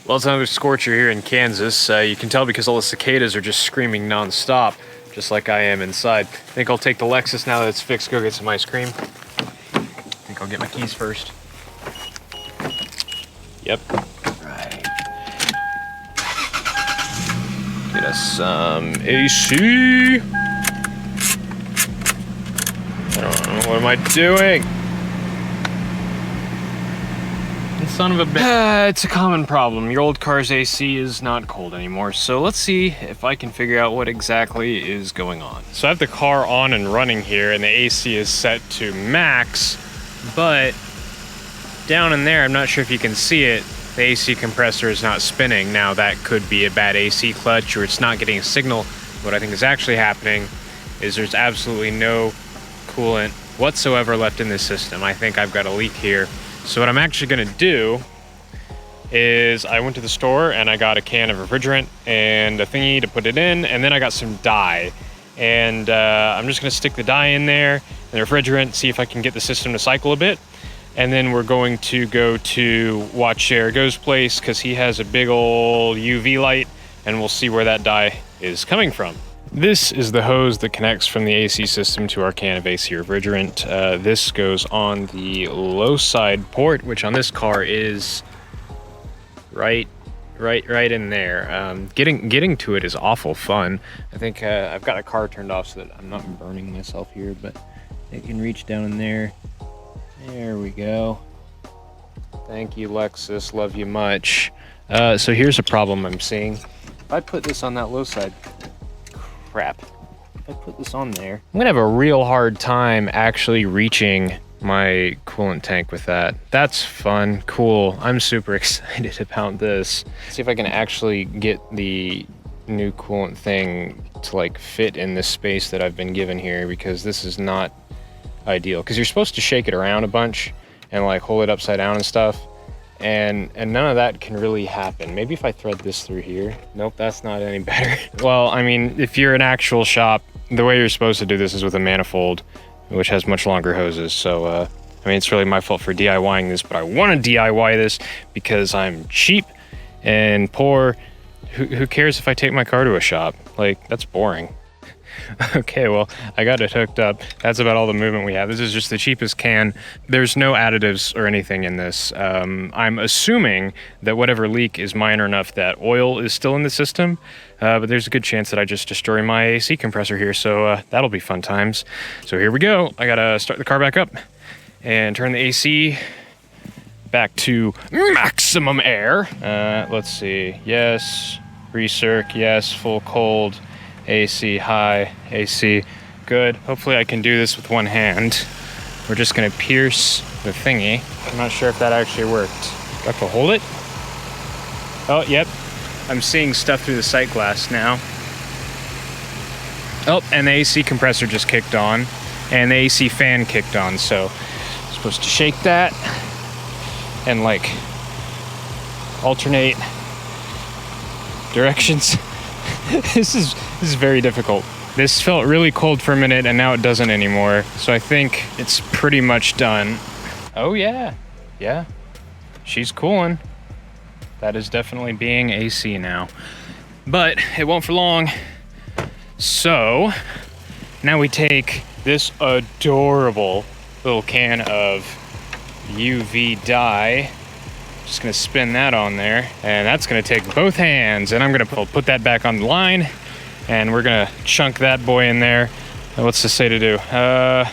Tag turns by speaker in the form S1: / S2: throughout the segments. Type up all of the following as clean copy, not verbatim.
S1: Well, it's another scorcher here in Kansas. You can tell because all the cicadas are just screaming non-stop, just like I am inside. I think I'll take the Lexus now that it's fixed, go get some ice cream. I think I'll get my keys first. Yep. Right. Get us some AC. I don't know, what am I doing? Son of a bitch. It's a common problem. Your old car's AC is not cold anymore. So let's see if I can figure out what exactly is going on. So I have the car on and running here and the AC is set to max, but down in there, I'm not sure if you can see it, the AC compressor is not spinning. Now that could be a bad AC clutch or it's not getting a signal. What I think is actually happening is there's absolutely no coolant whatsoever left in this system. I think I've got a leak here. So what I'm actually gonna do is I went to the store and I got a can of refrigerant and a thingy to put it in, and then I got some dye. And I'm just gonna stick the dye in there and the refrigerant, see if I can get the system to cycle a bit. And then we're going to go to watch Jerigo's place because he has a big old UV light, and we'll see where that dye is coming from. This is the hose that connects from the AC system to our can of AC refrigerant. This goes on the low side port, which on this car is right in there. Getting to it is awful fun. I think I've got a car turned off so that I'm not burning myself here, but it can reach down in there. There we go. Thank you, Lexus. Love you much. So here's a problem I'm seeing. If I put this on that low side, crap. If I put this on there, I'm gonna have a real hard time actually reaching my coolant tank with that. That's fun, cool. I'm super excited about this. See if I can actually get the new coolant thing to like fit in this space that I've been given here, because this is not ideal. Because you're supposed to shake it around a bunch and like hold it upside down and stuff. And none of that can really happen. Maybe if I thread this through here. Nope, that's not any better. Well, I mean, if you're an actual shop, the way you're supposed to do this is with a manifold, which has much longer hoses. So, I mean, it's really my fault for DIYing this, but I want to DIY this because I'm cheap and poor. Who cares if I take my car to a shop? Like, that's boring. Okay, well, I got it hooked up. That's about all the movement we have. This is just the cheapest can. There's no additives or anything in this. I'm assuming that whatever leak is minor enough that oil is still in the system, but there's a good chance that I just destroy my AC compressor here, so that'll be fun times. So here we go. I gotta start the car back up and turn the AC back to maximum air. Let's see. Yes, recirc, yes, full cold. AC high, AC good. Hopefully I can do this with one hand. We're just gonna pierce the thingy. I'm not sure if that actually worked. Do I have to hold it? Oh, yep. I'm seeing stuff through the sight glass now. Oh, and the AC compressor just kicked on, and the AC fan kicked on, so I'm supposed to shake that and like alternate directions. This is very difficult. This felt really cold for a minute and now it doesn't anymore. So I think it's pretty much done. Oh yeah, yeah, she's cooling. That is definitely being AC now, but it won't for long. So now we take this adorable little can of UV dye. Just gonna spin that on there, and that's gonna take both hands, and I'm gonna put that back on the line, and we're gonna chunk that boy in there. What's this say to do?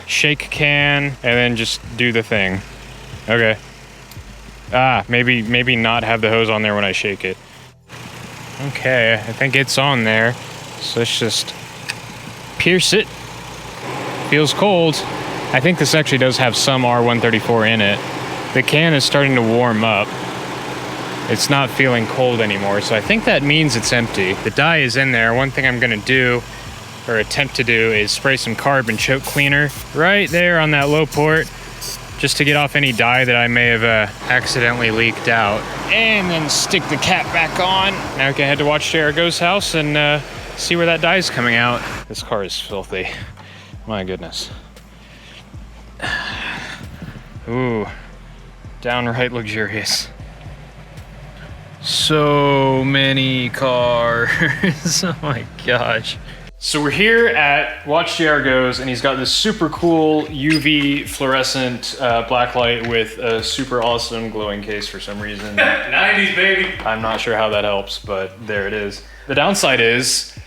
S1: Shake can, and then just do the thing. Okay. Maybe not have the hose on there when I shake it. Okay, I think it's on there. So let's just pierce it. Feels cold. I think this actually does have some R134 in it. The can is starting to warm up. It's not feeling cold anymore, so I think that means it's empty. The dye is in there. One thing I'm gonna do, or attempt to do, is spray some carbon choke cleaner right there on that low port, just to get off any dye that I may have accidentally leaked out. And then stick the cap back on. Now we can head to watch Jerigo's house and see where that dye is coming out. This car is filthy. My goodness. Ooh. Downright luxurious. So many cars. Oh my gosh. So we're here at Watch JR Goes, and he's got this super cool UV fluorescent black light with a super awesome glowing case for some reason.
S2: 90s, baby.
S1: I'm not sure how that helps, but there it is. The downside is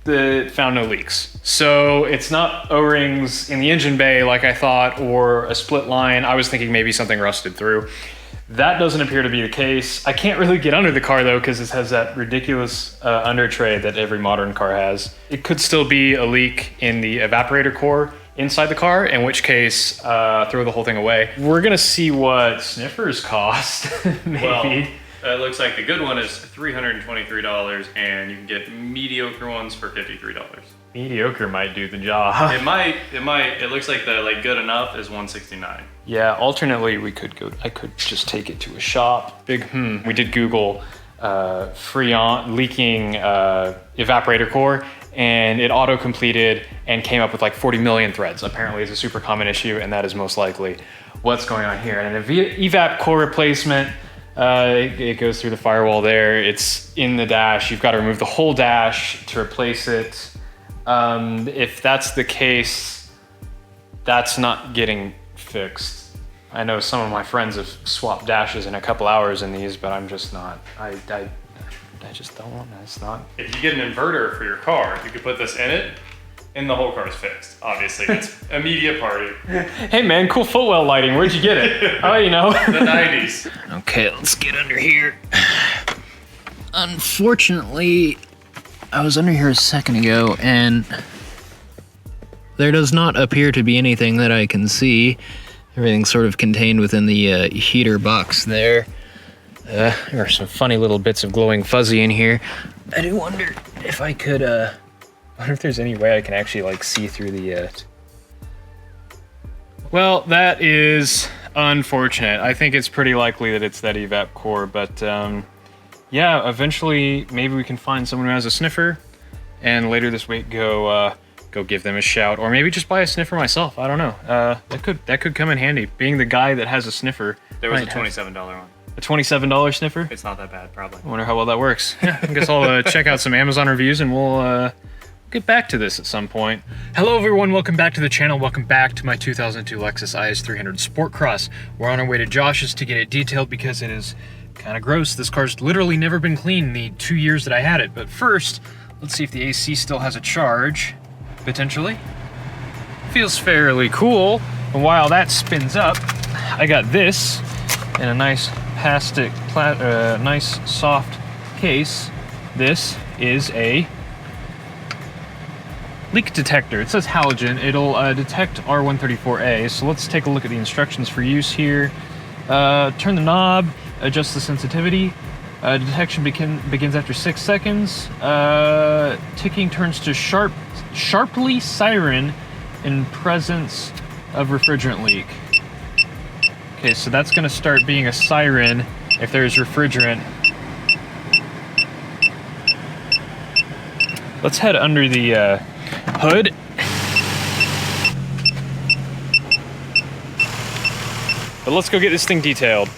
S1: it found no leaks. So it's not O-rings in the engine bay like I thought, or a split line. I was thinking maybe something rusted through. That doesn't appear to be the case. I can't really get under the car though, because it has that ridiculous under tray that every modern car has. It could still be a leak in the evaporator core inside the car, in which case, throw the whole thing away. We're gonna see what sniffers cost, maybe.
S2: Well, it looks like the good one is $323, and you can get mediocre ones for $53.
S1: Mediocre might do the job.
S2: It might. It looks like the good enough is $169.
S1: Yeah, alternately, I could just take it to a shop. We did Google Freon leaking evaporator core, and it auto-completed and came up with like 40 million threads. Apparently it's a super common issue, and that is most likely what's going on here. And an evap core replacement, it goes through the firewall there. It's in the dash. You've got to remove the whole dash to replace it. If that's the case, that's not getting fixed. I know some of my friends have swapped dashes in a couple hours in these, but I'm just not. I just don't want that. It's not.
S2: If you get an inverter for your car, you could put this in it, and the whole car is fixed. Obviously, it's immediate party.
S1: Hey man, cool footwell lighting. Where'd you get it? Oh, you know.
S2: The 90s.
S1: Okay, let's get under here.
S3: Unfortunately, I was under here a second ago, and there does not appear to be anything that I can see. Everything's sort of contained within the heater box there. There are some funny little bits of glowing fuzzy in here. I do wonder if I could,
S1: wonder if there's any way I can actually like see through the, Well, that is unfortunate. I think it's pretty likely that it's that evap core, but yeah, eventually maybe we can find someone who has a sniffer, and later this week go give them a shout, or maybe just buy a sniffer myself. I don't know. That could come in handy. Being the guy that has a sniffer.
S2: There was a $27 one.
S1: A $27 sniffer?
S2: It's not that bad, probably.
S1: I wonder how well that works. Yeah, I guess I'll check out some Amazon reviews, and we'll get back to this at some point. Hello everyone, welcome back to the channel. Welcome back to my 2002 Lexus IS300 Sport Cross. We're on our way to Josh's to get it detailed because it is kind of gross. This car's literally never been cleaned in the 2 years that I had it. But first, let's see if the AC still has a charge. Potentially. Feels fairly cool. And while that spins up, I got this in a nice plastic, nice soft case. This is a leak detector. It says halogen. It'll detect R134A. So let's take a look at the instructions for use here. Turn the knob, adjust the sensitivity. Detection begins after 6 seconds. Ticking turns to sharply siren in presence of refrigerant leak. Okay, so that's gonna start being a siren if there's refrigerant. Let's head under the hood. But let's go get this thing detailed.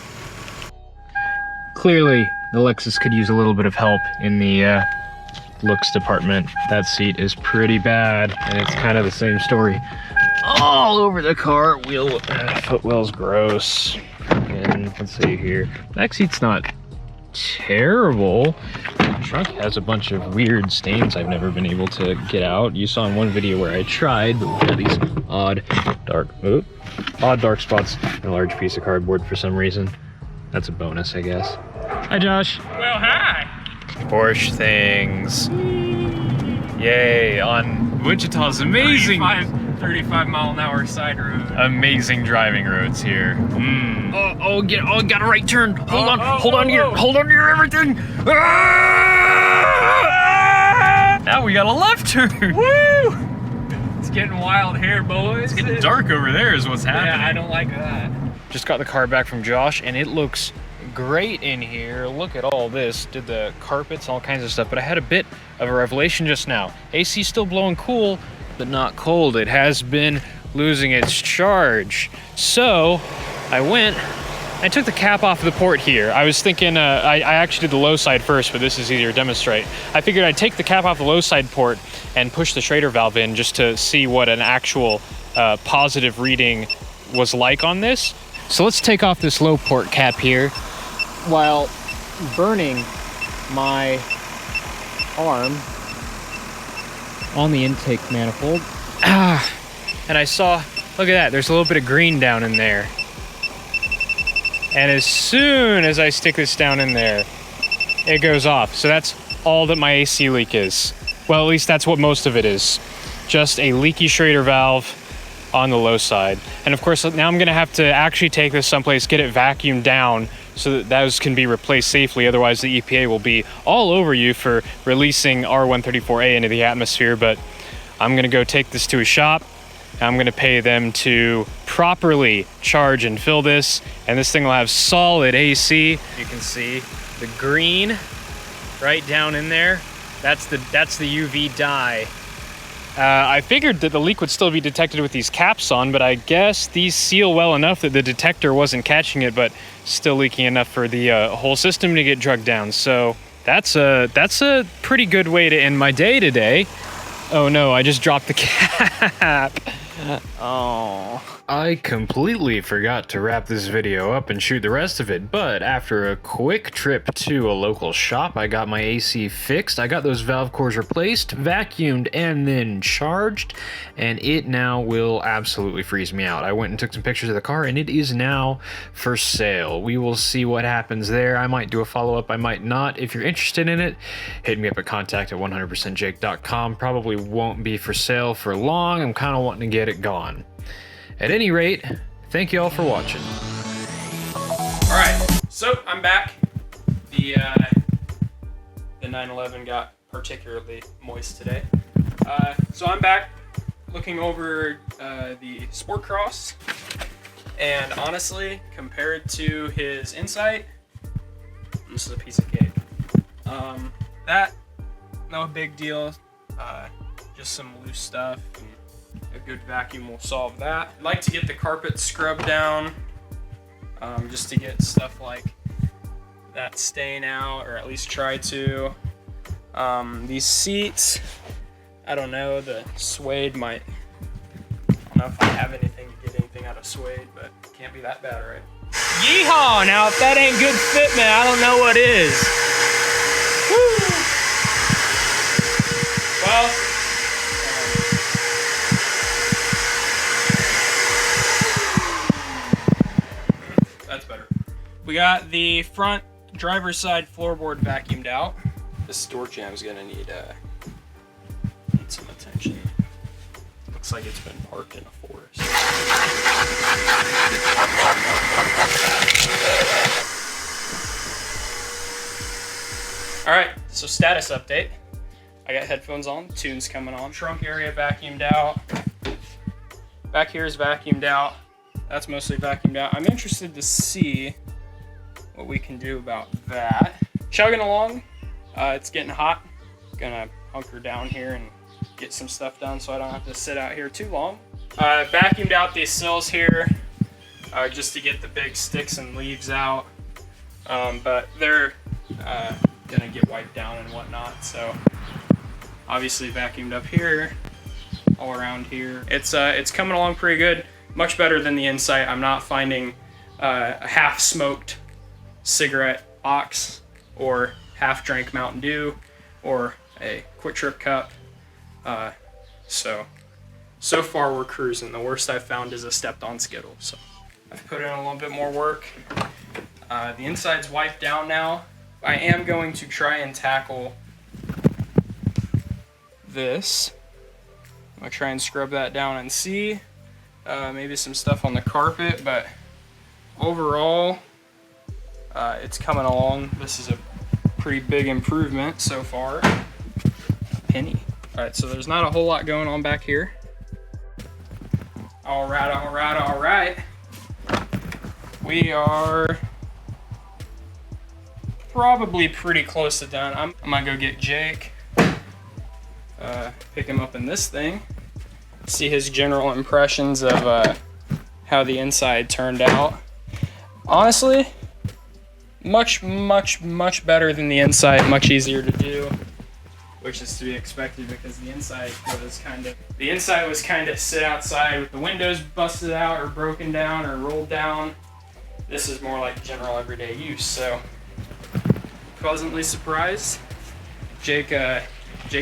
S1: Clearly, the Lexus could use a little bit of help in the looks department. That seat is pretty bad, and it's kind of the same story all over the car. Footwell's gross. And let's see here. Back seat's not terrible. The trunk has a bunch of weird stains I've never been able to get out. You saw in one video where I tried, but we had these odd dark spots in a large piece of cardboard for some reason. That's a bonus, I guess. Hi, Josh.
S2: Well, hi.
S1: Porsche things. Yay, on Wichita's amazing
S2: 35 mile an hour side road.
S1: Amazing driving roads here. Got a right turn. Hold on to your everything. Now we got a left turn.
S2: Woo! It's getting wild here, boys.
S1: It's getting dark over there is what's happening.
S2: Yeah, I don't like that.
S1: Just got the car back from Josh, and it looks great in here. Look at all this. Did the carpets, all kinds of stuff, but I had a bit of a revelation just now. AC still blowing cool, but not cold. It has been losing its charge. So I went I took the cap off the port here. I was thinking, I actually did the low side first, but this is easier to demonstrate. I figured I'd take the cap off the low side port and push the Schrader valve in just to see what an actual positive reading was like on this. So let's take off this low port cap here while burning my arm on the intake manifold. And I saw, look at that, there's a little bit of green down in there. And as soon as I stick this down in there, it goes off. So that's all that my AC leak is. Well, at least that's what most of it is. Just a leaky Schrader valve on the low side. And of course, now I'm gonna have to actually take this someplace, get it vacuumed down so that those can be replaced safely. Otherwise, the EPA will be all over you for releasing R134A into the atmosphere. But I'm gonna go take this to a shop. I'm gonna pay them to properly charge and fill this, and this thing will have solid AC. You can see the green right down in there. That's the UV dye. I figured that the leak would still be detected with these caps on, but I guess these seal well enough that the detector wasn't catching it, but still leaking enough for the whole system to get drugged down. So that's a pretty good way to end my day today. Oh no, I just dropped the cap. Oh. I completely forgot to wrap this video up and shoot the rest of it, but after a quick trip to a local shop, I got my AC fixed. I got those valve cores replaced, vacuumed, and then charged, and it now will absolutely freeze me out. I went and took some pictures of the car, and it is now for sale. We will see what happens there. I might do a follow-up, I might not. If you're interested in it, hit me up at contact@100percentjake.com. Probably won't be for sale for long. I'm kind of wanting to get it gone. At any rate, thank you all for watching.
S4: All right, so I'm back. The 911 got particularly moist today. So I'm back looking over the Sport Cross, and honestly, compared to his Insight, this is a piece of cake. That, no big deal, just some loose stuff. A good vacuum will solve that. I'd like to get the carpet scrubbed down, just to get stuff like that stain out, or at least try to. These seats, I don't know, the suede might, I don't know if I have anything to get anything out of suede, but it can't be that bad, right? Yeehaw! Now if that ain't good fitment, I don't know what is. Woo! Well, we got the front driver's side floorboard vacuumed out. This door jam's gonna need some attention. Looks like it's been parked in a forest. All right, so status update. I got headphones on, tunes coming on. Trunk area vacuumed out. Back here is vacuumed out. That's mostly vacuumed out. I'm interested to see what we can do about that. Chugging along, it's getting hot. Gonna hunker down here and get some stuff done so I don't have to sit out here too long. Vacuumed out these sills here just to get the big sticks and leaves out, but they're gonna get wiped down and whatnot. So obviously vacuumed up here, all around here. It's coming along pretty good, much better than the Insight. I'm not finding a half-smoked cigarette box or half-drank Mountain Dew or a Quick Trip cup. So far we're cruising. The worst I've found is a stepped-on Skittle. So I've put in a little bit more work. The inside's wiped down now. I am going to try and tackle this. I'm gonna try and scrub that down and see. Maybe some stuff on the carpet, but overall, it's coming along. This is a pretty big improvement so far. Penny. All right, so there's not a whole lot going on back here. All right. We are probably pretty close to done. I'm gonna go get Jake, pick him up in this thing, see his general impressions of how the inside turned out. honestly, much better than the inside, much easier to do, which is to be expected because the inside was kind of sit outside with the windows busted out or broken down or rolled down. This is more like general everyday use, so pleasantly surprised. Jake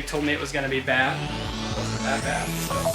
S4: told me it was gonna be bad. It wasn't that bad. So.